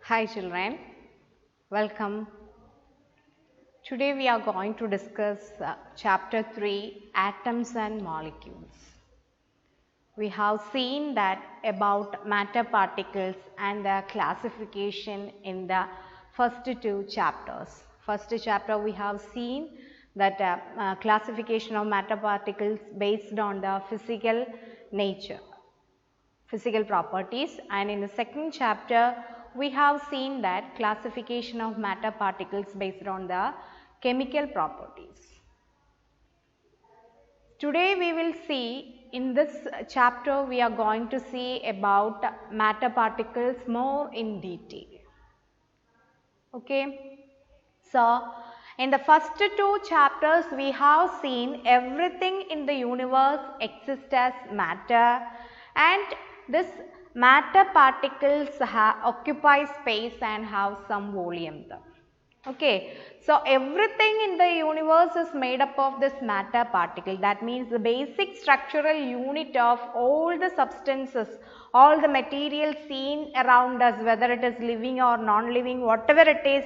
Hi children, welcome. Today we are going to discuss chapter 3 atoms and molecules. We have seen that about matter particles and their classification in the first two chapters. First chapter we have seen that classification of matter particles based on the physical nature, physical properties, and in the second chapter we have seen that classification of matter particles based on the chemical properties. Today we will see, in this chapter we are going to see about matter particles more in detail. Okay. So, in the first two chapters we have seen everything in the universe exists as matter, and this matter particles occupy space and have some volume. Okay. So, everything in the universe is made up of this matter particle. That means the basic structural unit of all the substances, all the material seen around us, whether it is living or non-living, whatever it is,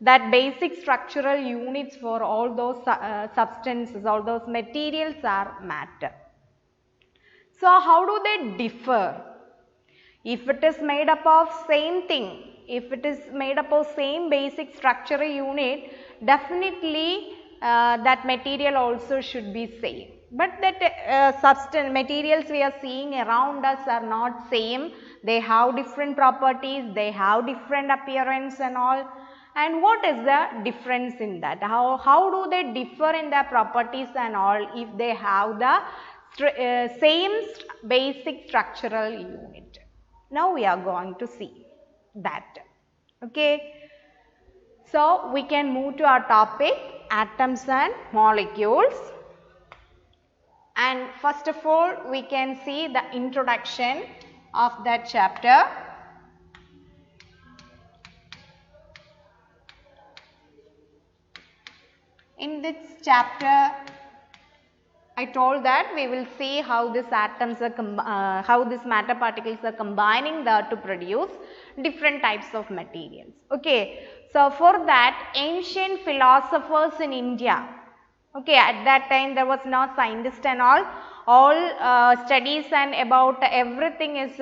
that basic structural units for all those substances, all those materials are matter. So, how do they differ? If it is made up of same thing, if it is made up of same basic structural unit, definitely that material also should be same. But that substance materials we are seeing around us are not same. They have different properties, they have different appearance and all. And what is the difference in that? How do they differ in their properties and all if they have the same basic structural unit? Now we are going to see that. Okay. So we can move to our topic, atoms and molecules. And first of all, we can see the introduction of that chapter. In this chapter, I told that we will see how these atoms are how these matter particles are combining to produce different types of materials. Okay. So, for that ancient philosophers in India, okay, at that time there was no scientist and all studies and about everything is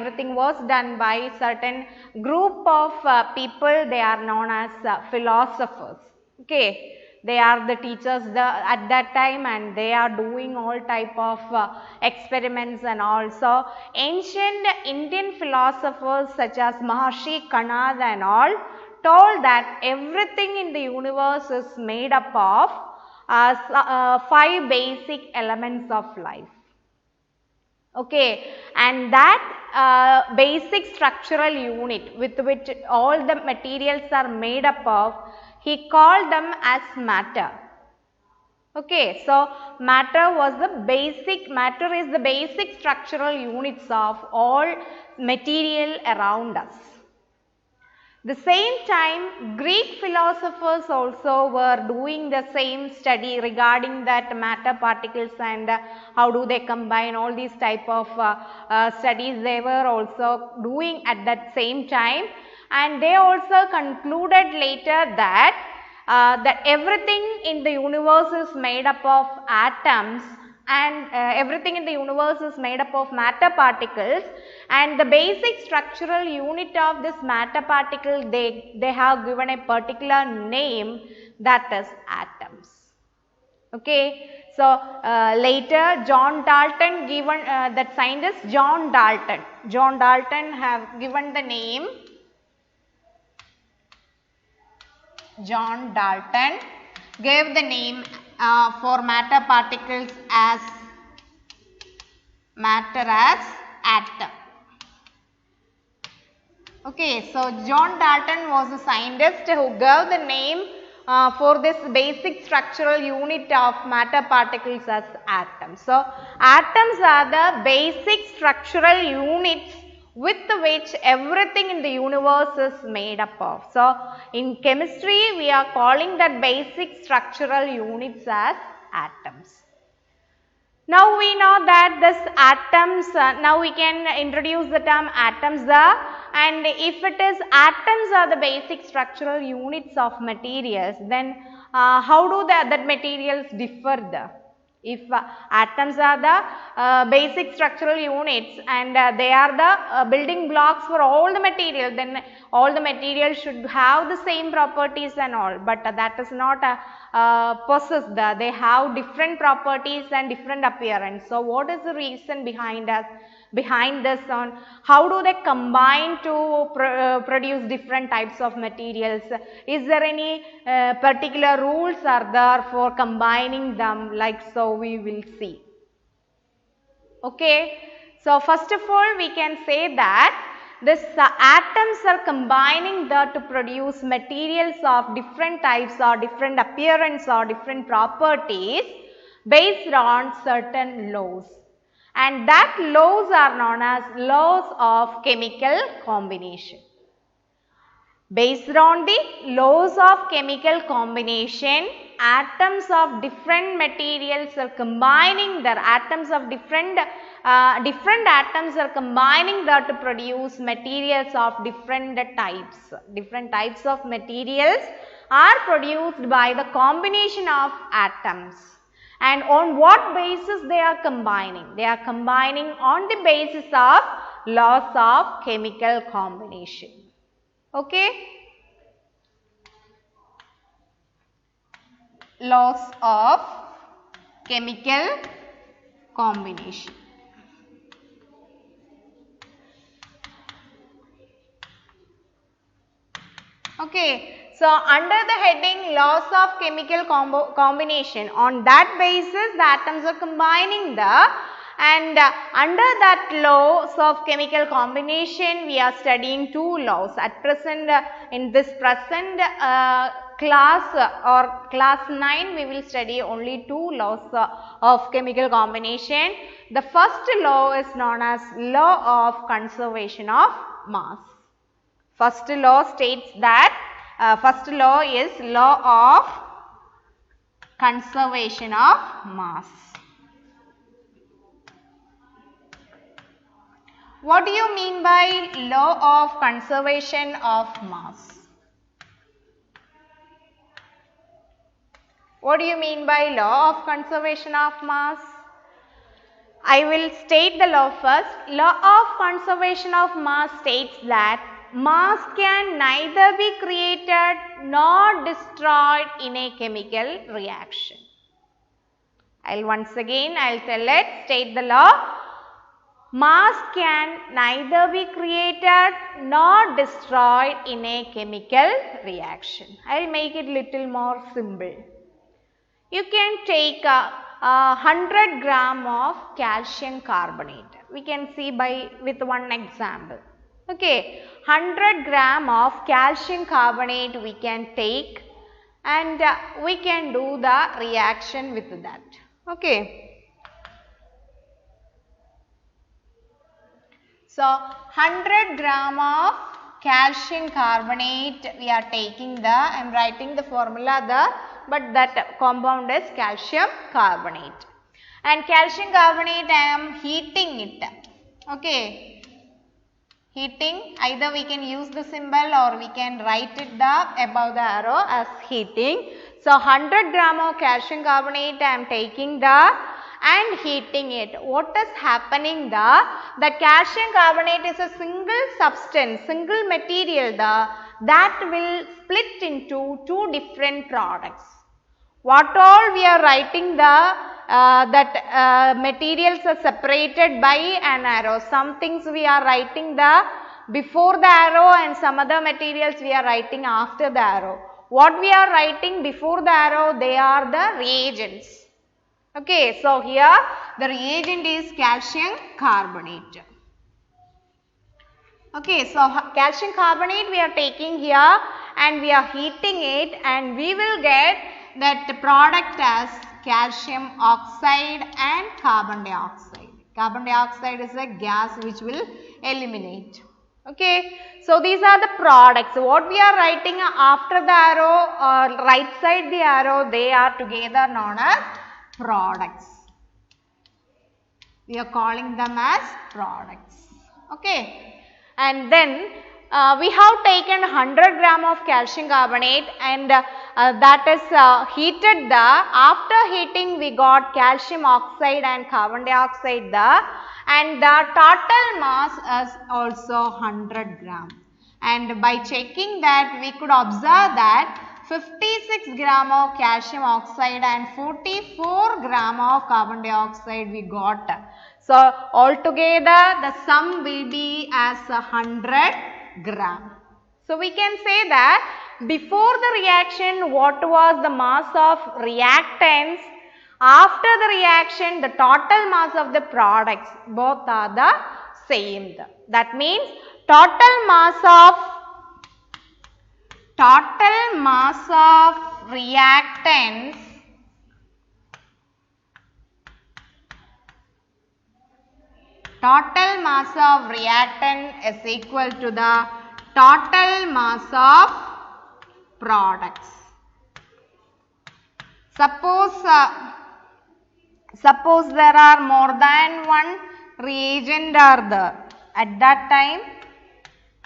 everything was done by certain group of people. They are known as philosophers. Okay. They are the teachers at that time, and they are doing all type of experiments and all. So, ancient Indian philosophers such as Maharshi Kanad and all told that everything in the universe is made up of 5 basic elements of life. Okay, and that basic structural unit with which all the materials are made up of, he called them as matter. Okay, so matter is the basic structural units of all material around us. The same time, Greek philosophers also were doing the same study regarding that matter particles and how do they combine, all these type of studies they were also doing at that same time, and they also concluded later that that everything in the universe is made up of atoms, and everything in the universe is made up of matter particles, and the basic structural unit of this matter particle they have given a particular name, that is atoms. Okay. So, later John Dalton given that scientist John Dalton have given the name, John Dalton gave the name for matter particles as atom. Okay, so John Dalton was a scientist who gave the name for this basic structural unit of matter particles as atoms. So, atoms are the basic structural units with which everything in the universe is made up of. So, in chemistry we are calling that basic structural units as atoms. Now we know that this atoms, now we can introduce the term atoms, and if it is atoms are the basic structural units of materials, then how do that materials differ? If atoms are the basic structural units and they are the building blocks for all the material, then all the materials should have the same properties and all, but that is not possessed. They have different properties and different appearance. So what is the reason behind this on how do they combine to produce different types of materials? Is there any particular rules are there for combining them, like so we will see. Okay, so first of all we can say that this atoms are combining to produce materials of different types or different appearance or different properties based on certain laws, and that laws are known as laws of chemical combination. Based on the laws of chemical combination, atoms of different materials are combining their atoms of different atoms are combining to produce materials of different types. Different types of materials are produced by the combination of atoms. And on what basis they are combining? They are combining on the basis of laws of chemical combination. Okay? Laws of chemical combination. Okay. So, under the heading laws of chemical combination, on that basis the atoms are combining and under that laws of chemical combination we are studying two laws. At present, in this present class or class 9 we will study only two laws of chemical combination. The first law is known as law of conservation of mass. First law states that first law is law of conservation of mass. What do you mean by law of conservation of mass? What do you mean by law of conservation of mass? I will state the law first. Law of conservation of mass states that mass can neither be created nor destroyed in a chemical reaction. Once again I'll tell it, state the law. Mass can neither be created nor destroyed in a chemical reaction. I'll make it little more simple. You can take 100 gram of calcium carbonate. We can see with one example. Okay, 100 gram of calcium carbonate we can take and we can do the reaction with that. Okay. So, 100 gram of calcium carbonate we are taking I am writing the formula but that compound is calcium carbonate. And calcium carbonate I am heating it. Okay. Heating, either we can use the symbol or we can write it above the arrow as heating. So, 100 gram of calcium carbonate I am taking and heating it. What is happening the calcium carbonate is a single substance, single material that will split into two different products. What all we are writing that materials are separated by an arrow. Some things we are writing before the arrow and some other materials we are writing after the arrow. What we are writing before the arrow, they are the reagents. Okay, so here the reagent is calcium carbonate. Okay, so calcium carbonate we are taking here and we are heating it and we will get that the product as calcium oxide and carbon dioxide. Carbon dioxide is a gas which will eliminate. Okay, so these are the products. What we are writing after the arrow or right side the arrow, they are together known as products. We are calling them as products. Okay. And then we have taken 100 gram of calcium carbonate and that is heated there. After heating we got calcium oxide and carbon dioxide there, and the total mass is also 100 gram. And by checking that, we could observe that 56 gram of calcium oxide and 44 gram of carbon dioxide we got. So altogether the sum will be as 100 gram. So we can say that before the reaction what was the mass of reactants, after the reaction the total mass of the products both are the same. That means total mass of reactants is equal to the total mass of products. Suppose there are more than one reagent are there. At that time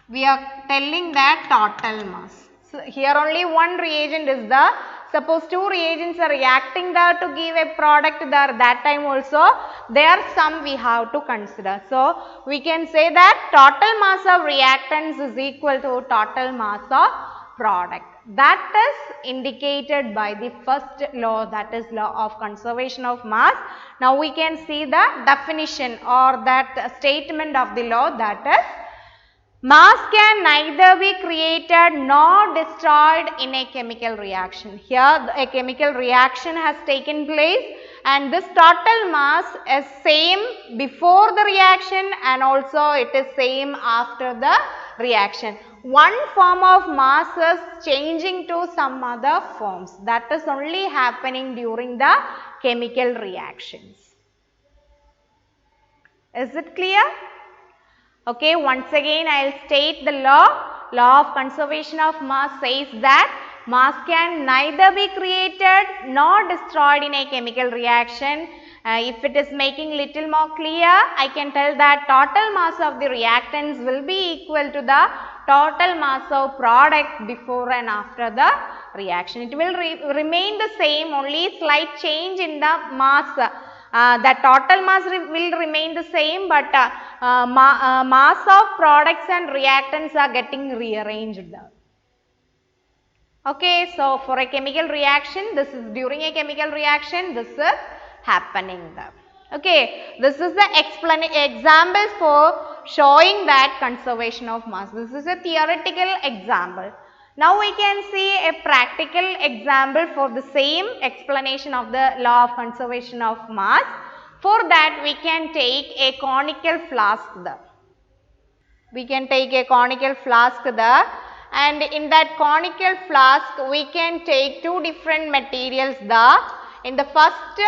we are telling that total mass. So here only one reagent is there. Suppose two reagents are reacting there to give a product there, that time also their sum we have to consider. So we can say that total mass of reactants is equal to total mass of product. That is indicated by the first law, that is law of conservation of mass. Now we can see the definition or that statement of the law, that is mass can neither be created nor destroyed in a chemical reaction. Here a chemical reaction has taken place and this total mass is same before the reaction and also it is same after the reaction. One form of mass is changing to some other forms. That is only happening during the chemical reactions. Is it clear? Okay, once again I will state the law. Law of conservation of mass says that mass can neither be created nor destroyed in a chemical reaction. If it is making little more clear, I can tell that total mass of the reactants will be equal to the total mass of product before and after the reaction. It will remain the same, only slight change in the mass. The total mass will remain the same, but mass of products and reactants are getting rearranged. Okay, so for a chemical reaction, this is during a chemical reaction, this is happening there. Okay, this is the example for showing that conservation of mass. This is a theoretical example. Now we can see a practical example for the same explanation of the law of conservation of mass. For that we can take a conical flask there. We can take a conical flask there, and in that conical flask we can take two different materials there. In the first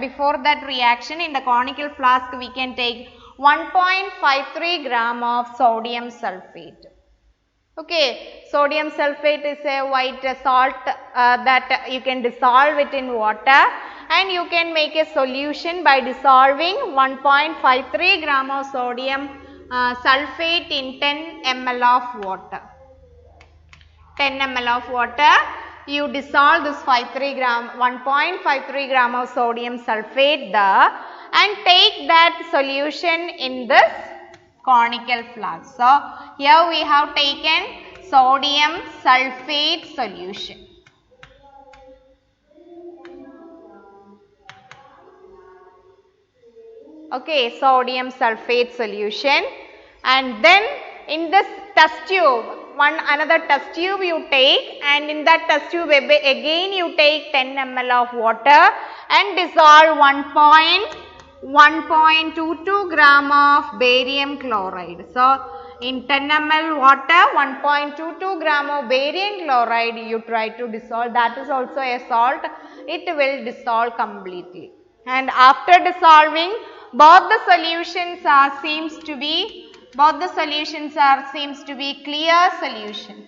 before that reaction, in the conical flask we can take 1.53 gram of sodium sulfate. Okay, sodium sulfate is a white salt that you can dissolve it in water, and you can make a solution by dissolving 1.53 gram of sodium sulfate in 10 ml of water. 10 ml of water, you dissolve this 1.53 gram of sodium sulfate there and take that solution in this conical flask. So here we have taken sodium sulfate solution. Okay, sodium sulfate solution, and then in this test tube, another test tube you take, and in that test tube again you take 10 ml of water and dissolve 1.22 gram of barium chloride. So in 10 ml water, 1.22 gram of barium chloride you try to dissolve. That is also a salt. It will dissolve completely. And after dissolving, both the solutions seems to be clear solution.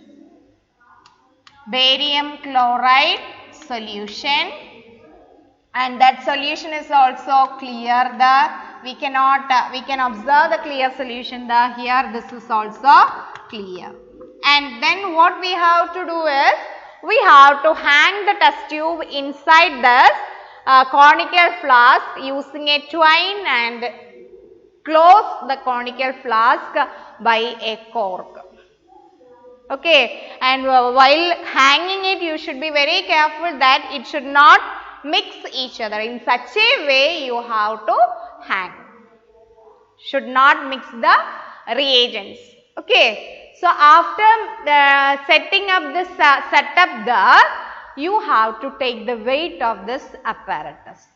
Barium chloride solution and that solution is also clear. We can observe the clear solution here. This is also clear. And then what we have to do is, we have to hang the test tube inside this conical flask using a twine and close the conical flask by a cork. Okay, and while hanging it, you should be very careful that it should not mix each other. In such a way you have to hang. Should not mix the reagents. Okay, so after setting up this setup you have to take the weight of this apparatus.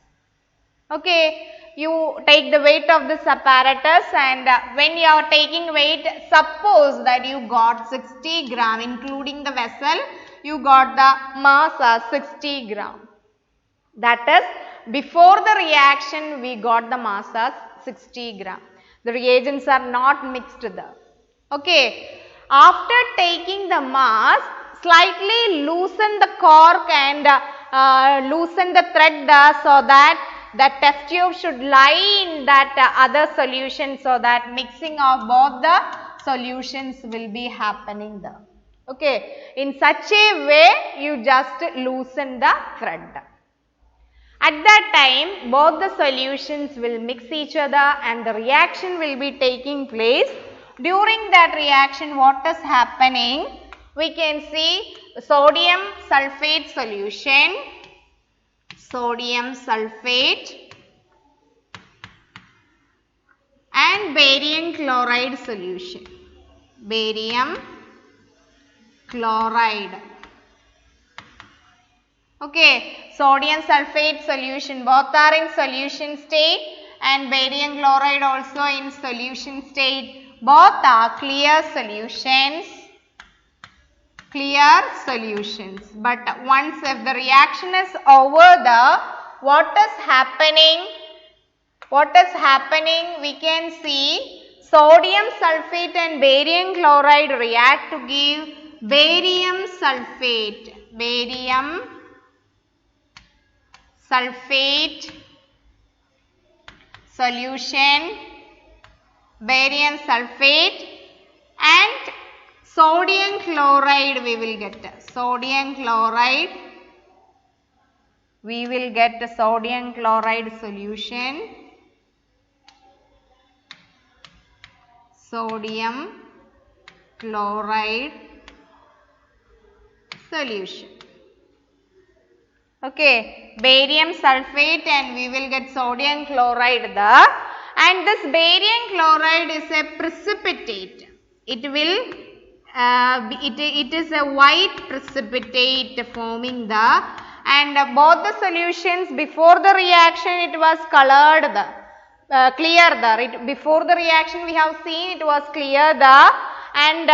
Okay, you take the weight of this apparatus, and when you are taking weight, suppose that you got 60 gram, including the vessel, you got the mass as 60 gram. That is, before the reaction we got the mass as 60 gram. The reagents are not mixed there. Okay, after taking the mass, slightly loosen the cork and loosen the thread so that the test tube should lie in that other solution, so that mixing of both the solutions will be happening there. Okay, in such a way you just loosen the thread. At that time both the solutions will mix each other and the reaction will be taking place. During that reaction, what is happening? We can see sodium sulfate solution, sodium sulfate and barium chloride solution, barium chloride. Okay, sodium sulfate solution, both are in solution state, and barium chloride also in solution state. Both are clear solutions. But once if the reaction is over, what is happening? We can see sodium sulfate and barium chloride react to give barium sulfate solution, barium sulfate, and sodium chloride we will get. Sodium chloride, we will get the sodium chloride solution. Sodium chloride solution. Okay, barium sulfate and we will get sodium chloride there. And this barium chloride is a precipitate. It is a white precipitate forming there, and both the solutions before the reaction it was colored there, clear there. Before the reaction we have seen it was clear there, and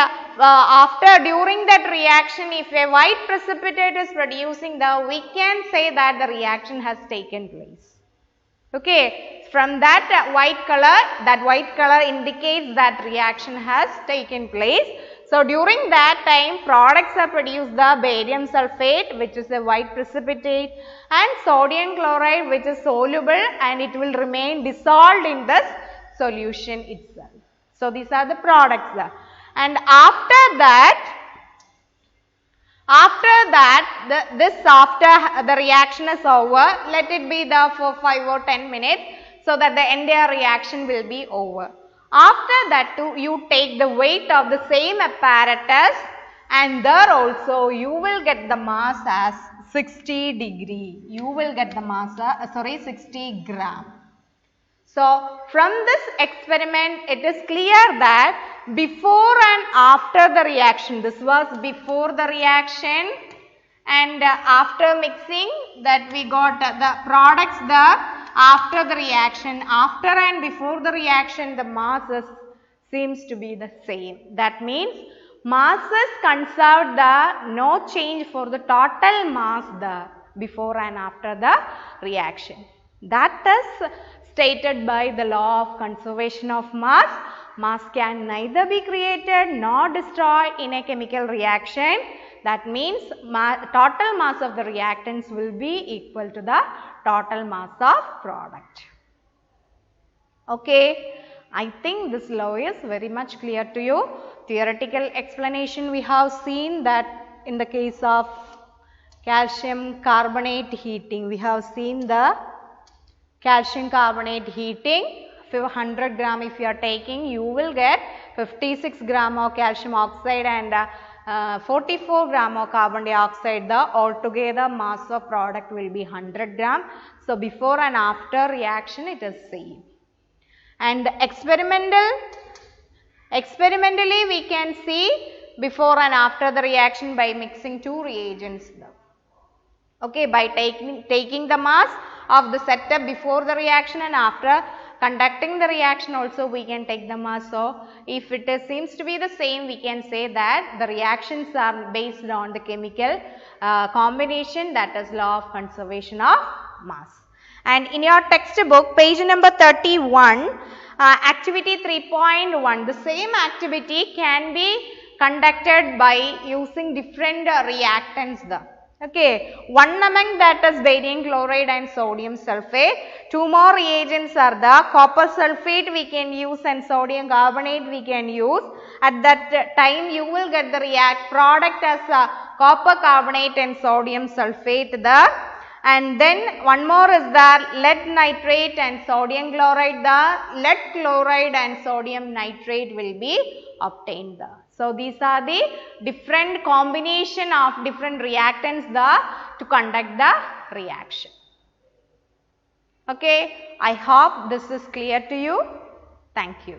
during that reaction, if a white precipitate is producing there, we can say that the reaction has taken place. Okay, from that white color indicates that reaction has taken place. So during that time, products are produced, the barium sulfate, which is a white precipitate, and sodium chloride, which is soluble and it will remain dissolved in this solution itself. So these are the products there. And after the reaction is over, let it be there for 5 or 10 minutes so that the entire reaction will be over. After that you take the weight of the same apparatus, and there also you will get the mass as 60 degree. You will get the mass 60 gram. So from this experiment it is clear that before and after the reaction, this was before the reaction, and after mixing that we got the products there. After the reaction, after and before the reaction, the masses seems to be the same. That means masses conserved there, no change for the total mass there before and after the reaction. That is stated by the law of conservation of mass. Mass can neither be created nor destroyed in a chemical reaction. That means total mass of the reactants will be equal to the total mass of product. Okay, I think this law is very much clear to you. Theoretical explanation we have seen that in the case of calcium carbonate heating, we have seen the calcium carbonate heating. 100 gram if you are taking, you will get 56 gram of calcium oxide and 44 gram of carbon dioxide. The altogether mass of product will be 100 gram. So, before and after reaction it is same. And experimentally we can see before and after the reaction by mixing two reagents. Okay, by taking the mass of the setup before the reaction and after conducting the reaction also we can take the mass. So, if it seems to be the same, we can say that the reactions are based on the chemical combination, that is law of conservation of mass. And in your textbook page number 31, activity 3.1, the same activity can be conducted by using different reactants. Okay, one among that is barium chloride and sodium sulphate. Two more reagents are the copper sulphate we can use and sodium carbonate we can use. At that time you will get the product as copper carbonate and sodium sulphate. And then one more is the lead nitrate and sodium chloride. The lead chloride and sodium nitrate will be obtained. So, these are the different combination of different reactants to conduct the reaction. Okay, I hope this is clear to you. Thank you.